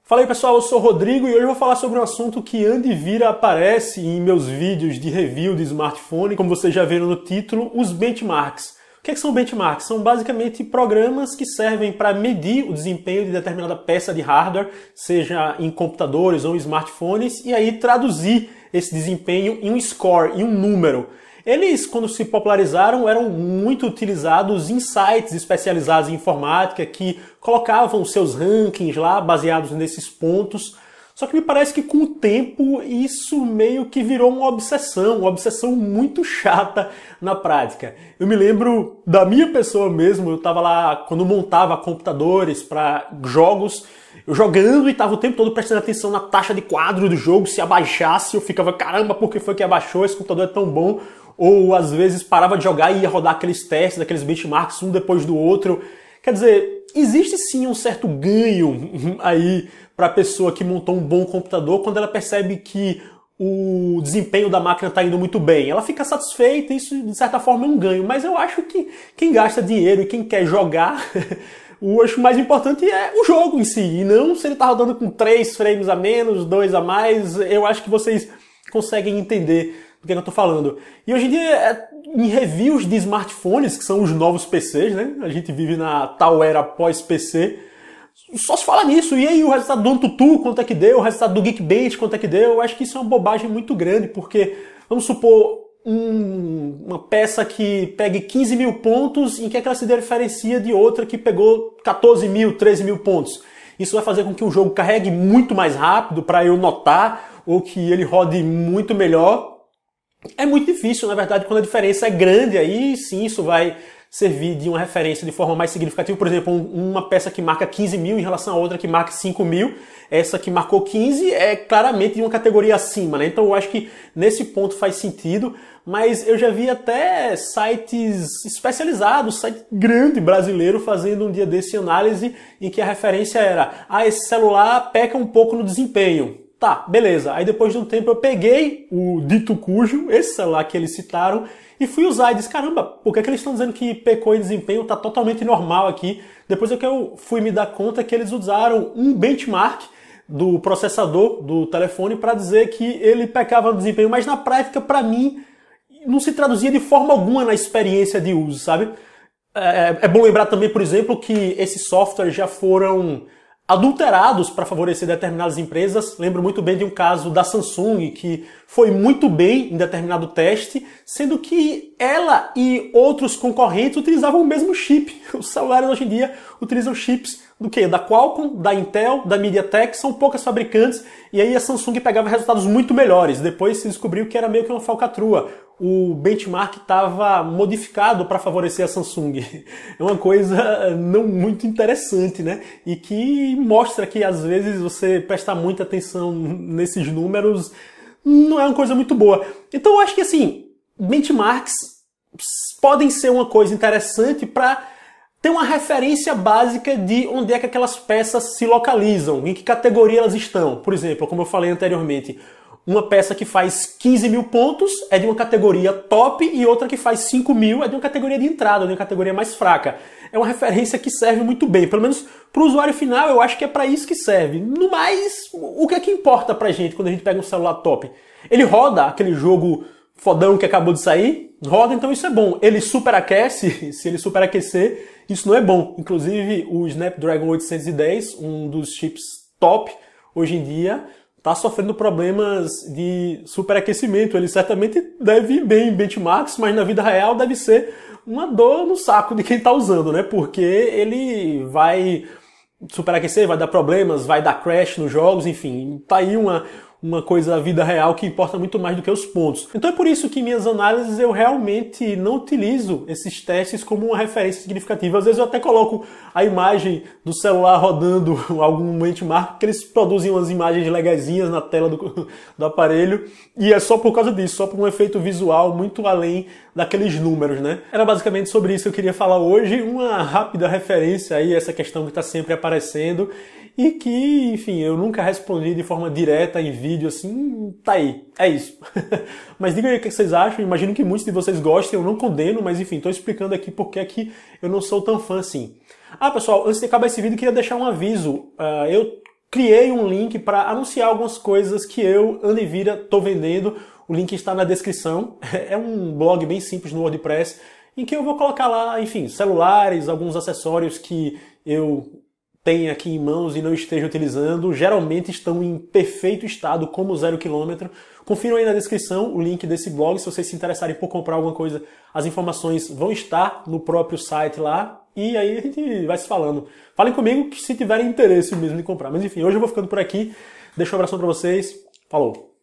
Fala aí pessoal, eu sou o Rodrigo e hoje eu vou falar sobre um assunto que anda e vira aparece em meus vídeos de review de smartphone, como vocês já viram no título, os benchmarks. O que são benchmarks? São basicamente programas que servem para medir o desempenho de determinada peça de hardware, seja em computadores ou em smartphones, e aí traduzir esse desempenho em um score, em um número. Eles, quando se popularizaram, eram muito utilizados em sites especializados em informática que colocavam seus rankings lá baseados nesses pontos. Só que me parece que com o tempo isso meio que virou uma obsessão muito chata na prática. Eu me lembro da minha pessoa mesmo, eu estava lá quando montava computadores para jogos, eu jogando e estava o tempo todo prestando atenção na taxa de quadro do jogo, se abaixasse eu ficava, caramba, por que foi que abaixou? Esse computador é tão bom. Ou às vezes parava de jogar e ia rodar aqueles testes, aqueles benchmarks um depois do outro. Quer dizer, existe sim um certo ganho aí para a pessoa que montou um bom computador quando ela percebe que o desempenho da máquina está indo muito bem. Ela fica satisfeita, isso de certa forma é um ganho, mas eu acho que quem gasta dinheiro e quem quer jogar, eu acho mais importante é o jogo em si, e não se ele está rodando com 3 frames a menos, 2 a mais. Eu acho que vocês conseguem entender do que eu tô falando. E hoje em dia, em reviews de smartphones, que são os novos PCs, né? A gente vive na tal era pós-PC, só se fala nisso. E aí o resultado do AnTuTu, quanto é que deu? O resultado do Geekbench, quanto é que deu? Eu acho que isso é uma bobagem muito grande, porque, vamos supor, uma peça que pegue 15 mil pontos, em que é que ela se diferencia de outra que pegou 14 mil, 13 mil pontos? Isso vai fazer com que o jogo carregue muito mais rápido para eu notar, ou que ele rode muito melhor. É muito difícil, na verdade, quando a diferença é grande, aí sim isso vai servir de uma referência de forma mais significativa. Por exemplo, uma peça que marca 15 mil em relação a outra que marca 5 mil, essa que marcou 15 é claramente de uma categoria acima, né? Então eu acho que nesse ponto faz sentido, mas eu já vi até sites especializados, site grande brasileiro, fazendo um dia desse análise em que a referência era: esse celular peca um pouco no desempenho. Tá, beleza. Aí depois de um tempo eu peguei o dito cujo, esse celular que eles citaram, e fui usar. E disse, caramba, por que eles estão dizendo que pecou em desempenho? Tá totalmente normal aqui. Depois é que eu fui me dar conta que eles usaram um benchmark do processador do telefone para dizer que ele pecava no desempenho. Mas na prática, para mim, não se traduzia de forma alguma na experiência de uso, sabe? É bom lembrar também, por exemplo, que esses softwares já foram adulterados para favorecer determinadas empresas. Lembro muito bem de um caso da Samsung que foi muito bem em determinado teste, sendo que ela e outros concorrentes utilizavam o mesmo chip. Os celulares hoje em dia utilizam chips do quê? Da Qualcomm, da Intel, da MediaTek, são poucas fabricantes, e aí a Samsung pegava resultados muito melhores. Depois se descobriu que era meio que uma falcatrua. O benchmark estava modificado para favorecer a Samsung. É uma coisa não muito interessante, né? E que mostra que às vezes você prestar muita atenção nesses números não é uma coisa muito boa. Então eu acho que assim, benchmarks podem ser uma coisa interessante para ter uma referência básica de onde é que aquelas peças se localizam, em que categoria elas estão. Por exemplo, como eu falei anteriormente, uma peça que faz 15 mil pontos é de uma categoria top e outra que faz 5 mil é de uma categoria de entrada, de uma categoria mais fraca. É uma referência que serve muito bem, pelo menos para o usuário final eu acho que é para isso que serve. No mais, o que é que importa pra gente quando a gente pega um celular top? Ele roda aquele jogo fodão que acabou de sair? Roda, então isso é bom. Ele superaquece? Se ele superaquecer, isso não é bom. Inclusive o Snapdragon 810, um dos chips top hoje em dia, está sofrendo problemas de superaquecimento. Ele certamente deve ir bem em benchmarks, mas na vida real deve ser uma dor no saco de quem está usando, né? Porque ele vai superaquecer, vai dar problemas, vai dar crash nos jogos, enfim. Tá aí uma coisa da vida real que importa muito mais do que os pontos. Então é por isso que em minhas análises eu realmente não utilizo esses testes como uma referência significativa. Às vezes eu até coloco a imagem do celular rodando algum benchmark, que eles produzem umas imagens legaisinhas na tela do aparelho, e é só por causa disso, só por um efeito visual muito além daqueles números, né? Era basicamente sobre isso que eu queria falar hoje, uma rápida referência aí a essa questão que está sempre aparecendo, e que, enfim, eu nunca respondi de forma direta em vídeo, assim, tá aí, é isso. Mas digam aí o que vocês acham, imagino que muitos de vocês gostem, eu não condeno, mas enfim, tô explicando aqui porque é que eu não sou tão fã assim. Ah, pessoal, antes de acabar esse vídeo, eu queria deixar um aviso. Eu criei um link para anunciar algumas coisas que eu, Andy Vira, estou vendendo. O link está na descrição. É um blog bem simples no WordPress, em que eu vou colocar lá, enfim, celulares, alguns acessórios que eu tenho aqui em mãos e não esteja utilizando. Geralmente estão em perfeito estado, como 0 km. Confiram aí na descrição o link desse blog. Se vocês se interessarem por comprar alguma coisa, as informações vão estar no próprio site lá. E aí a gente vai se falando. Falem comigo que se tiverem interesse mesmo de comprar. Mas enfim, hoje eu vou ficando por aqui. Deixo um abração pra vocês. Falou!